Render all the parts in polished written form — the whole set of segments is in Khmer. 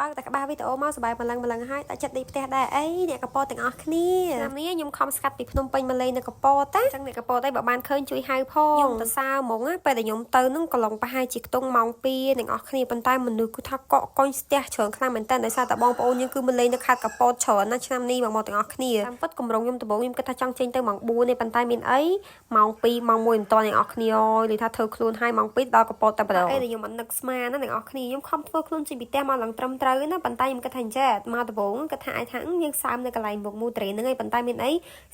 បើកតែក្បាលវីដេអូមកសប្បាយម្លឹងហើយតែចិត្តដេកផ្ទះដែរអីអ្នកកប៉ោទាំងអស់គ្នាឆ្នាំនេះខ្ញុំខំស្កាត់ពីភ្នំពេញមកលេងនៅកប៉ោតាចឹងអ្នកកប៉ោតែបើបានឃើញជួយហៅផងខ្ញុំទៅសើហ្មងពេលដែលខ្ញុំទៅនឹងកន្លងប្រហែលជាខ្ទង់ម៉ោង2ទាំងអស់គ្នាប៉ុន្តែមនុស្សគឺថាកក់កុញស្ទះច្រើនខ្លាំងមែនតើដោយសារតែបងប្អូនយើងគឺមកលេងនៅខេត្តកប៉ោច្រើនណាស់ឆ្នាំនេះបងទាំងអស់គ្នាតាមពិតកម្រងខ្ញុំដំបូងខ្ញុំគិតថាចង់ចេញទៅម៉ោង4ទេប៉ុន្តែមានអីម៉ោង2ម៉ោង1មិនតាន់អ្នកនរគ្នាអើយនិយាយថាធ្វើខ្លួនឲ្យម៉ោង2ដល់កប៉ោតែម្ដងអីដែលខ្ញុំអត់នឹកស្មានណាអ្នកនរគ្នាខ្ញុំខំធ្វើខ្លួនចេញពីផ្ទះមកឡើងត្រឹមត្រូវណាប៉ុន្តែខ្ញុំគិតថាអញ្ចឹងមកដំបូងគិតថាអាចថាយើងសើមនៅកន្លែងមុខមូត្រេនហ្នឹងឯងប៉ុន្តែមានអី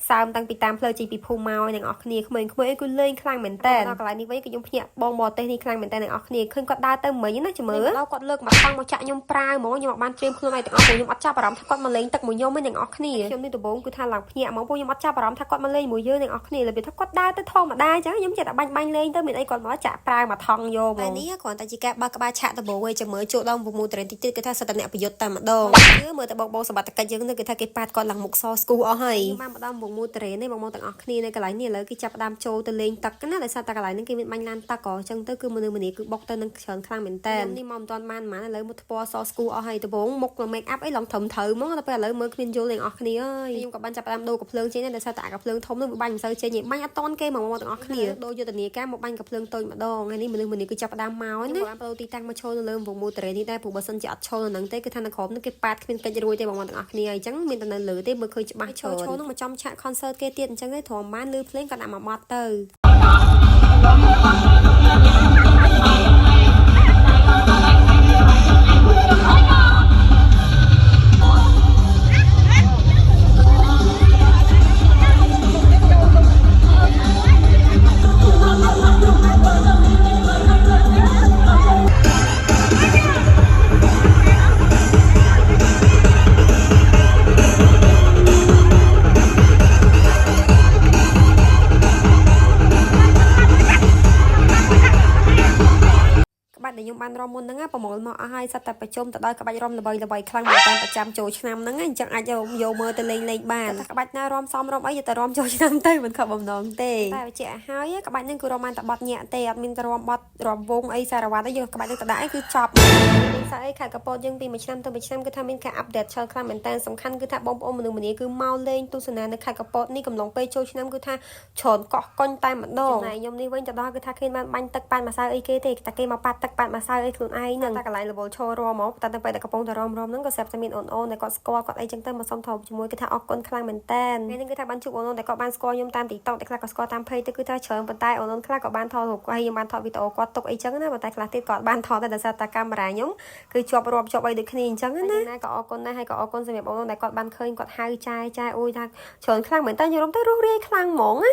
សើមតាំងពីតាមផ្លូវចេញពីភូមិមកអ្នកនរគ្នាក្មេងៗអីគឺលេងខ្លាំងមែនតើដល់កន្លែងនេះវិញគឺខ្ញុំភ្ញាក់បងបរទេសនេះខ្លាំងមែនតើអ្នកនរគ្នាឃើញគាត់ដើរទៅមិញណាចាំមើលដល់គាត់លើកមកថងមកចាក់ខ្ញុំប្រាវហ្មងខ្ញុំអត់បានត្រៀមខ្លួនឲ្យទាំងអស់ខ្ញុំអត់ចាប់អារម្មណ៍ថាគាត់មកលេងទឹកមួយខ្ញុំឯងអ្នកនរគ្នាខ្ញុំនេះដំបូងគឺថាឡើងភ្ញាក់ហ្មងពួកខ្ញុំអត់ចាប់អារម្មណ៍ថាគាត់មកលេងមួយយើងអ្នកនរគ្នាលើពីថាគាត់ដើរទៅធម្មតាអញ្ចឹងខ្ញុំចេះតែបាញ់លេងទៅមានអីគាត់មកចាក់ប្រាវមកថងយកហ្មងនេះគ្រាន់តែជាការបើកក្បាលឆាកដំបូងឯងចាំមើលចូលដល់6ត្រេនតិចទៀតគឺថាសិតតែអ្នកប្រយុទ្ធតែម្ដងគឺមើលតែបងសម្បត្តិកិច្ចយើងទៅគឺថាគេប៉ាតគាត់ឡើងមុខសស្គូអស់ហើយបានមកដល់6ត្រេននេះបងទាំងអស់គ្នានៅកន្លែងនេះឥឡូវគេចាប់ដើមចូលទៅលេងទឹកណាដោយសារតែកន្លែងនេះគេមានបាញ់ឡានទឹកអញ្ចឹងទៅគឺមនុស្សម្នាគឺបុកទៅនឹងច្រើនខ្លាំងមែនតើនេះមកមិនទាន់បានឥឡូវមកថ្ពណ៌សស្គូអស់ហើយដំបូងមុខ make up អីឡងត្រឹមត្រូវហ្មងដល់ពេលឥឡូវមើលគ្មានយល់ទាំងអស់គ្នាអើយខ្ញុំក៏បានចាប់ដើមដូរកាភ្លើងចេញដែរដោយសារតែកាភ្លើងធំនោះវាបាញ់មិនសូវចេញទេបាញ់អត់តន់គេមកទាំងអស់គ្នាដូរយុទ្ធនាការមកបាញ់កាភ្លើងតូចម្ដងហើយនេះមនុស្សម្នាគឺចាប់ដើមមកណាបានបដូរទីតាំងមកឈរនៅលើ6ត្រេននេះដែរព្រោះបើសិនជាអត់ឈរនៅហ្នឹងទេគឺថានៅក្រោមនេះគេប៉ាតគ្មានកិច្ចរួចទេបងទាំងអស់គ្នាអញ្ចឹងមានតែនៅលើទេមើលឃើញច្បាស់ឈរនឹងមកចំឆាក concert គេទៀតអញ្ចឹងទេទ្រាំបានលឺភ្លេងក៏ដាក់មកបត់ទៅខ្ញុំបានរំមុនហ្នឹងប្រមូលមកអស់ហើយសិតតែប្រជុំទៅដល់ក្បាច់រំល្បីខ្លាំងមែនតើប្រចាំចូលឆ្នាំហ្នឹងអញ្ចឹងអាចយកមើលទៅលេងបានតែក្បាច់ណារំសមរំអីទៅរំចូលឆ្នាំទៅមិនខកបំណងទេតែវាជាហើយក្បាច់ហ្នឹងគឺរំបានតែបត់ញាក់ទេអត់មានតែរំបត់រំវងអីសារវត្តទេយកក្បាច់ហ្នឹងទៅដាក់អីគឺចប់មានសារអីខេត្តកប៉ោតយើងពីមួយឆ្នាំទៅមួយឆ្នាំគឺថាមានការអាប់ដេតច្រើនខ្លាំងមែនតើសំខាន់គឺថាបងប្អូនមនុស្សម្នាគឺមកលេងទស្សនានៅខេត្តកប៉ោតនេះកំឡុងពេលចូលឆ្នាំគឺថាច្រើនកោះកុញតែម្ដងចំណែកខ្ញុំនេះវិញទៅដល់គឺថាឃើញបានបាញ់ទឹកប៉ាត់ម្សៅអីគេទេតែគេមកប៉ាត់ទឹកប៉ាត់ម្សៅអីខ្លួនឯងហ្នឹងតែកន្លែងលវលឈររមមកតែពេលតែកំពុងតែរំហ្នឹងក៏ស្រាប់តែមានអូនដែលគាត់ស្គាល់គាត់អីចឹងទៅមកសុំថតជាមួយគឺថាអរគុណខ្លាំងមែនតើថ្ងៃនេះគឺថាបានជួបអូនដែលគាត់បានស្គាល់ខ្ញុំតាម TikTok តែខ្លះក៏ស្គាល់តាម Page ទៅគឺថាច្រើនប៉ុន្តែអូនខ្លះក៏បានថតរូបគាត់ហើយខ្ញុំបានថតវីដេអូគាត់ទុកអីចឹងណាប៉ុន្តែខ្លះទៀតគាត់បានថតតែដោយសារតែកាមេរ៉ាខ្ញុំគឺជាប់រាប់ជាប់អីដូចគ្នាអញ្ចឹងណាក៏អរគុណដែរហើយក៏អរគុណសម្រាប់អូនដែលគាត់បានឃើញគាត់ហៅចាយអូយថាច្រើនខ្លាំងមែនតើខ្ញុំរំទៅរស់រាយខ្លាំងហ្មងណា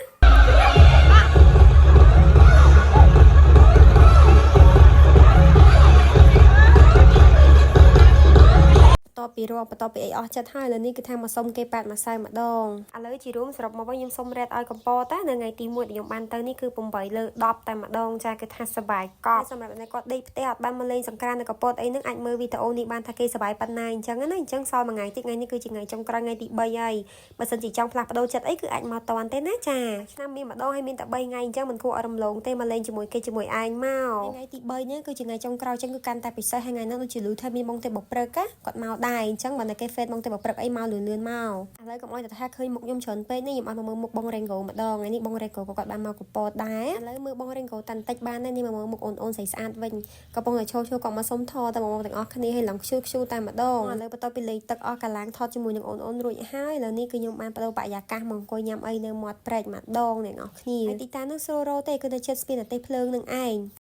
បន្ទាប់ពីអីអស់ចិត្តហើយលើនេះគឺថាមកសុំគេប៉ាត់ម្សៅម្ដងឥឡូវជារួមសរុបមកវិញខ្ញុំសុំរ៉េតឲ្យកំពតតែនៅថ្ងៃទី1ដែលខ្ញុំបានទៅនេះគឺ8លើ10តែម្ដងចាគឺថាសប្បាយកប់សម្រាប់អ្នកគាត់ដេកផ្ទះអត់បានមកលេងសង្ក្រាននៅកំពតអីហ្នឹងអាចមើលវីដេអូនេះបានថាគេសប្បាយប៉ុណ្ណាអញ្ចឹងណាអញ្ចឹងសល់មួយថ្ងៃទៀតថ្ងៃនេះគឺជាថ្ងៃចុងក្រោយថ្ងៃទី3ហើយបើសិនជាចង់ផ្លាស់ប្ដូរចិត្តអីគឺអាចមកតន់ទេណាចាឆ្នាំមានម្ដងហើយមានតែ3ថ្ងៃអញ្ចឹងមិនគួរឲ្យរំលងទេមកលេងជាមួយគេជាមួយឯងមកថ្ងៃទី3នេះគឺជាថ្ងៃចុងក្រោយអញ្ចឹងគឺកាន់តែពិសេសហើយថ្ងៃនោះដូចជាលឺថាមានបងទេបព្រឹកគាត់មកដែរអញ្ចឹងបើនៅគេហ្វេតមកទៅព្រឹកអីមកលឿនមកឥឡូវកុំឲ្យតែថាឃើញមុខខ្ញុំច្រើនពេកនេះខ្ញុំអត់មកមើលមុខបងរ៉េងហ្គោម្ដងថ្ងៃនេះបងរ៉េងហ្គោក៏គាត់បានមកកពតដែរឥឡូវមើលបងរ៉េងហ្គោតាន់តិចបាននេះមកមើលមុខអូនស្រីស្អាតវិញកំពុងតែឈរគាត់មកសុំថតតែបងទាំងអស់គ្នាឲ្យឡើងខ្ជូតែម្ដងឥឡូវបន្ទាប់ពីលេងទឹកអស់កាឡាងថតជាមួយនឹងអូនរួចហើយឥឡូវនេះគឺខ្ញុំបានបដូរបរិយាកាសមកអង្គុយញ៉ាំអីនៅមាត់ព្រែកម្ដងអ្នកនរគ្នាទីតាំងនោះស្រូរ៉ូទេគឺនៅជិតស្ពានប្រទេសភ្លើងនឹងឯង